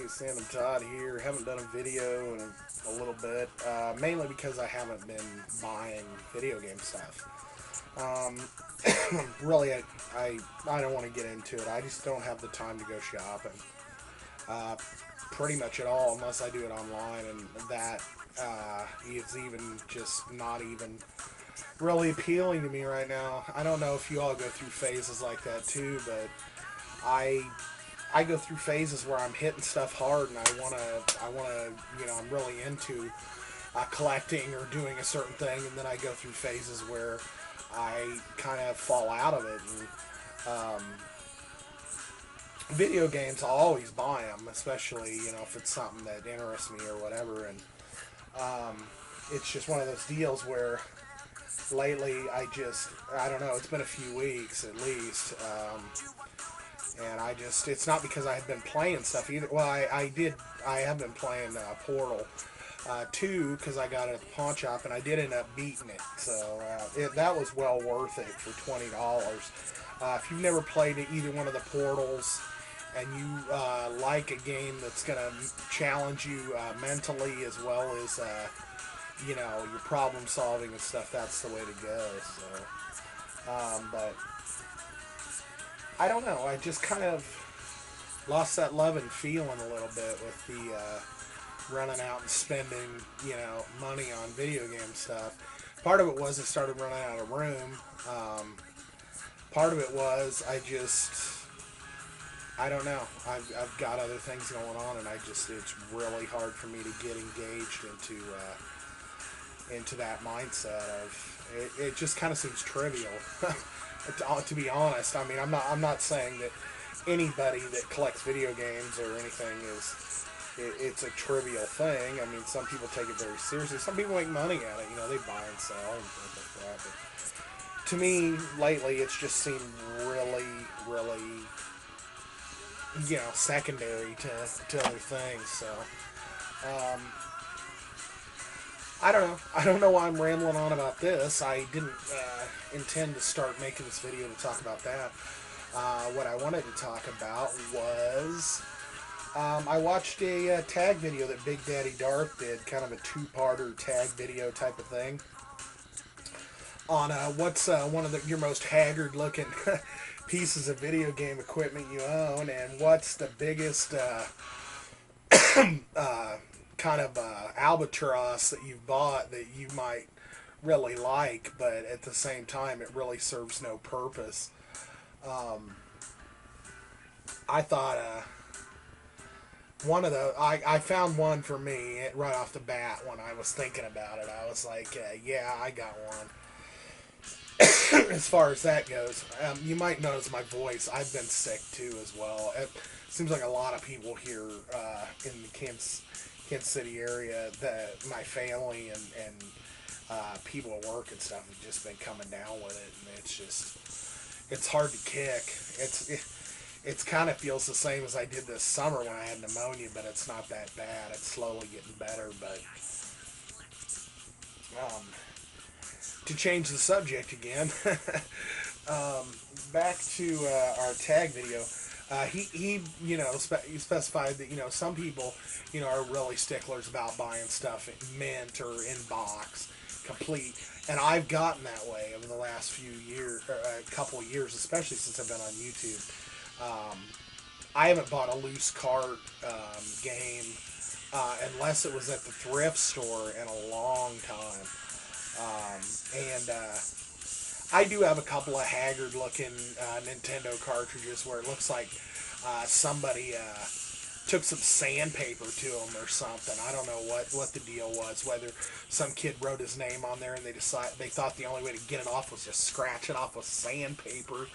Sandamtod here. Haven't done a video in a little bit, mainly because I haven't been buying video game stuff. Um, really, I don't want to get into it. I just don't have the time to go shopping, uh, pretty much at all, unless I do it online, and that is even just not even really appealing to me right now. I don't know if you all go through phases like that too, but I I go through phases where I'm hitting stuff hard, and I'm really into collecting or doing a certain thing, and then I go through phases where I kind of fall out of it. And video games, I'll always buy them, especially if it's something that interests me or whatever. And it's just one of those deals where lately I don't know, it's been a few weeks at least. And it's not because I have been playing stuff either. Well, I have been playing Portal 2 because I got it at the pawn shop, and I did end up beating it. So that was well worth it for $20. If you've never played either one of the Portals and you like a game that's going to challenge you mentally as well as your problem solving and stuff, that's the way to go. So, but I don't know. I just kind of lost that love and feeling a little bit with the running out and spending, money on video game stuff. Part of it was I started running out of room. Part of it was I don't know. I've got other things going on, and it's really hard for me to get engaged into that mindset of it. It just kind of seems trivial. To be honest, I mean, I'm not saying that anybody that collects video games or anything it's a trivial thing. I mean, some people take it very seriously. Some people make money at it. They buy and sell and things like that. But to me, lately, it's just seemed really, really, secondary to other things. So, I don't know. I don't know why I'm rambling on about this. I didn't intend to start making this video to talk about that. What I wanted to talk about was I watched a tag video that BigDaddyDarth did, kind of a two-parter tag video type of thing, on what's one of your most haggard-looking pieces of video game equipment you own, and what's the biggest kind of albatross that you've bought that you might really like, but at the same time it really serves no purpose. I thought I found one for me right off the bat when I was thinking about it. I was like, yeah, I got one. As far as that goes, you might notice my voice. I've been sick too as well. It seems like a lot of people here in the Kansas City area, my family and people at work and stuff have just been coming down with it, and it's hard to kick. It's kind of feels the same as I did this summer when I had pneumonia, but it's not that bad. It's slowly getting better. But to change the subject again, back to our tag video. He specified that, some people, are really sticklers about buying stuff in mint or in box, complete. And I've gotten that way over the last few years, a couple of years, especially since I've been on YouTube. I haven't bought a loose cart game unless it was at the thrift store in a long time. I do have a couple of haggard-looking Nintendo cartridges where it looks like somebody took some sandpaper to them or something. I don't know what the deal was, whether some kid wrote his name on there and they thought the only way to get it off was just scratch it off with sandpaper.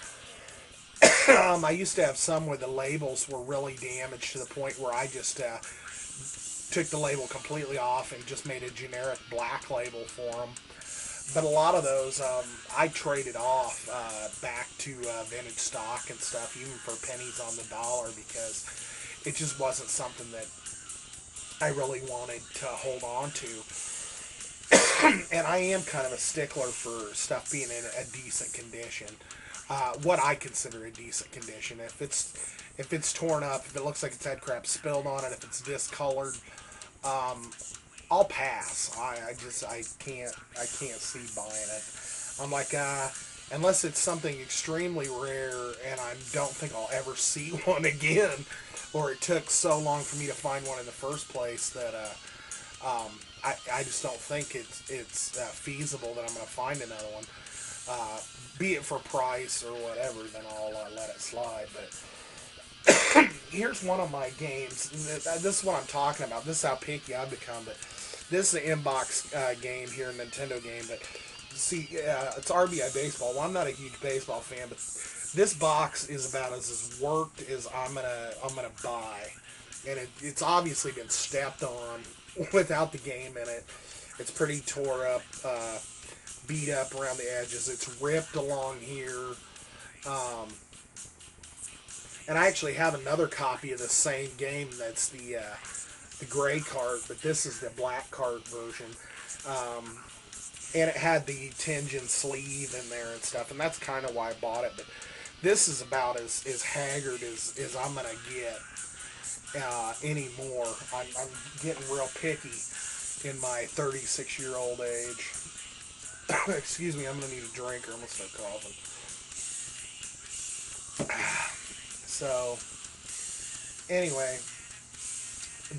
I used to have some where the labels were really damaged to the point where I just took the label completely off and just made a generic black label for them. But a lot of those I traded off back to vintage stock and stuff, even for pennies on the dollar, because it just wasn't something that I really wanted to hold on to. And I am kind of a stickler for stuff being in a decent condition. what I consider a decent condition. If it's torn up, if it looks like it's had crap spilled on it, if it's discolored, um, I'll pass. I can't see buying it. I'm like, unless it's something extremely rare, and I don't think I'll ever see one again, or it took so long for me to find one in the first place that I just don't think it's feasible that I'm going to find another one. Be it for price or whatever, then I'll let it slide. But here's one of my games. This is what I'm talking about. This is how picky I've become. But this is an inbox game here, a Nintendo game. But see, it's RBI baseball. Well, I'm not a huge baseball fan, but this box is about as worked as I'm gonna buy, and it's obviously been stepped on without the game in it. It's pretty tore up, beat up around the edges. It's ripped along here. And I actually have another copy of the same game that's the gray cart, but this is the black cart version. And it had the tinge and sleeve in there and stuff, and that's kind of why I bought it. But this is about as haggard as I'm going to get anymore. I'm getting real picky in my 36-year-old age. Excuse me, I'm going to need a drink or I'm going to start coughing. So, anyway,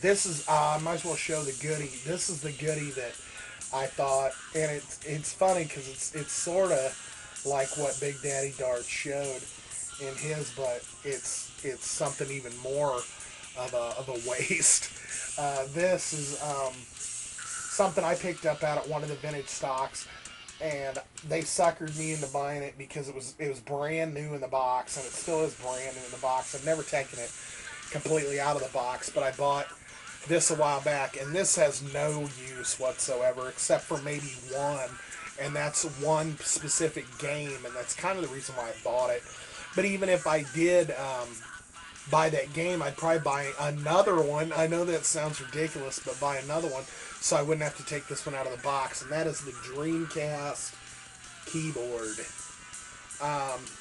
this is, I might as well show the goodie. This is the goodie that I thought, and it's funny because it's sort of like what Big Daddy Darth showed in his, but it's something even more of a waste. This is something I picked up out at one of the vintage stocks, and they suckered me into buying it because it was brand new in the box, and it still is brand new in the box. I've never taken it completely out of the box, but I bought this a while back, and this has no use whatsoever except for maybe one, and that's one specific game, and that's kind of the reason why I bought it. But even if I did buy that game, I'd probably buy another one. I know that sounds ridiculous, but buy another one so I wouldn't have to take this one out of the box, and that is the Dreamcast keyboard.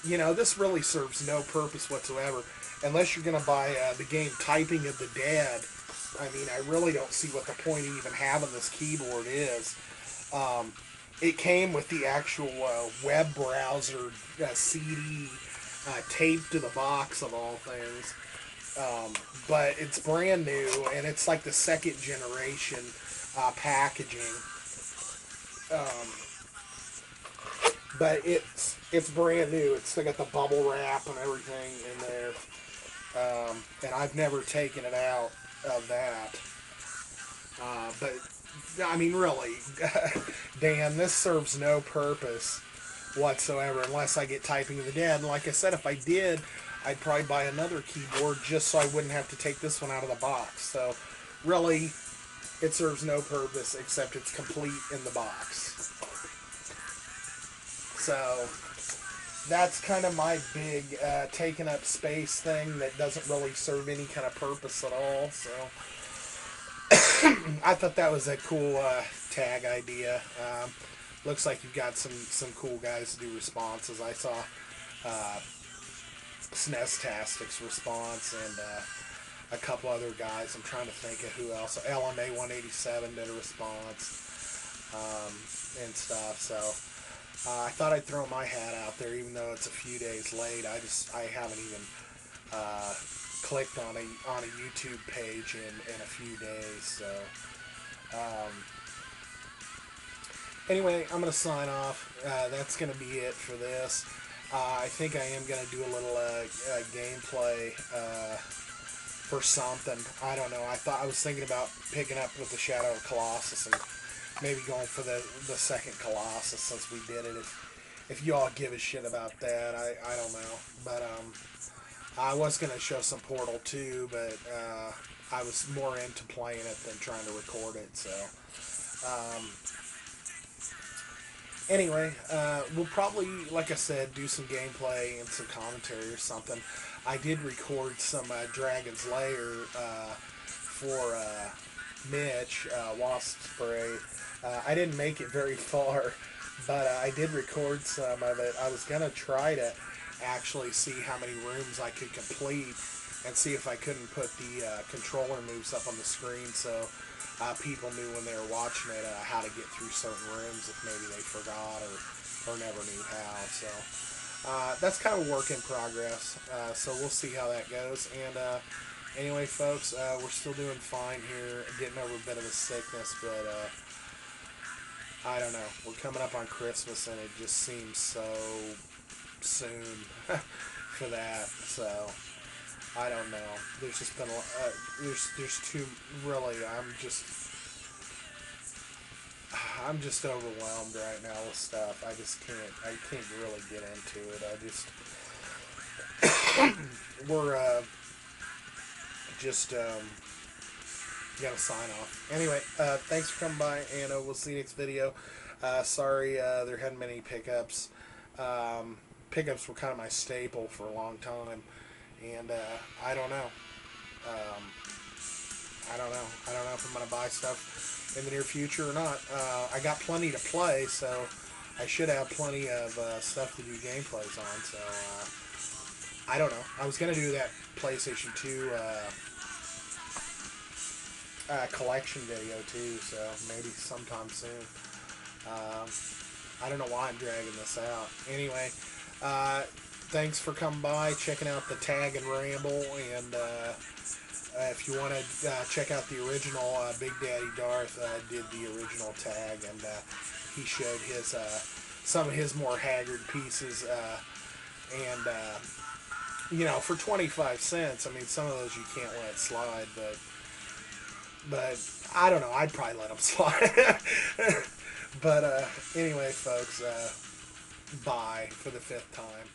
You know, this really serves no purpose whatsoever unless you're going to buy the game Typing of the Dead. I mean, I really don't see what the point of even having this keyboard is. It came with the actual web browser CD taped to the box of all things. But it's brand new, and it's like the second generation packaging. But it's brand new. It's still got the bubble wrap and everything in there. And I've never taken it out of that. But, I mean, really, Dan, this serves no purpose whatsoever unless I get Typing of the Dead. And like I said, if I did, I'd probably buy another keyboard just so I wouldn't have to take this one out of the box. So, really, it serves no purpose except it's complete in the box. So, that's kind of my big taking up space thing that doesn't really serve any kind of purpose at all. So, I thought that was a cool tag idea. Looks like you've got some cool guys to do responses. I saw SNES-tastic's response and a couple other guys. I'm trying to think of who else. LMA 187 did a response and stuff. So I thought I'd throw my hat out there, even though it's a few days late. I haven't even clicked on a YouTube page in a few days. So anyway, I'm going to sign off. That's going to be it for this. I think I am going to do a little gameplay for something. I don't know. I was thinking about picking up with the Shadow of Colossus and maybe going for the second Colossus since we did it. If you all give a shit about that, I don't know. But I was going to show some Portal 2, but I was more into playing it than trying to record it. So anyway, we'll probably, like I said, do some gameplay and some commentary or something. I did record some Dragon's Lair for Mitch, Wasp Spray. I didn't make it very far, but I did record some of it. I was going to try to actually see how many rooms I could complete and see if I couldn't put the controller moves up on the screen so people knew when they were watching it how to get through certain rooms if maybe they forgot or never knew how. So that's kind of a work in progress. So we'll see how that goes. And anyway, folks, we're still doing fine here, getting over a bit of a sickness, but I don't know. We're coming up on Christmas, and it just seems so soon for that. So I don't know. There's just been there's too really. I'm just overwhelmed right now with stuff. I can't really get into it. We're just gotta sign off. Anyway, thanks for coming by, and we'll see you next video. Sorry, there hadn't many pickups. Pickups were kind of my staple for a long time, and I don't know. I don't know. I don't know if I'm gonna buy stuff in the near future or not. I got plenty to play, so I should have plenty of stuff to do gameplays on. So I don't know. I was gonna do that PlayStation 2 collection video too, so maybe sometime soon. I don't know why I'm dragging this out. Anyway, thanks for coming by, checking out the Tag and Ramble, and if you want to check out the original, Big Daddy Darth did the original Tag, and he showed his some of his more haggard pieces, and you know, for 25 cents, I mean, some of those you can't let slide, but I don't know, I'd probably let them slide. But anyway, folks, bye for the 5th time.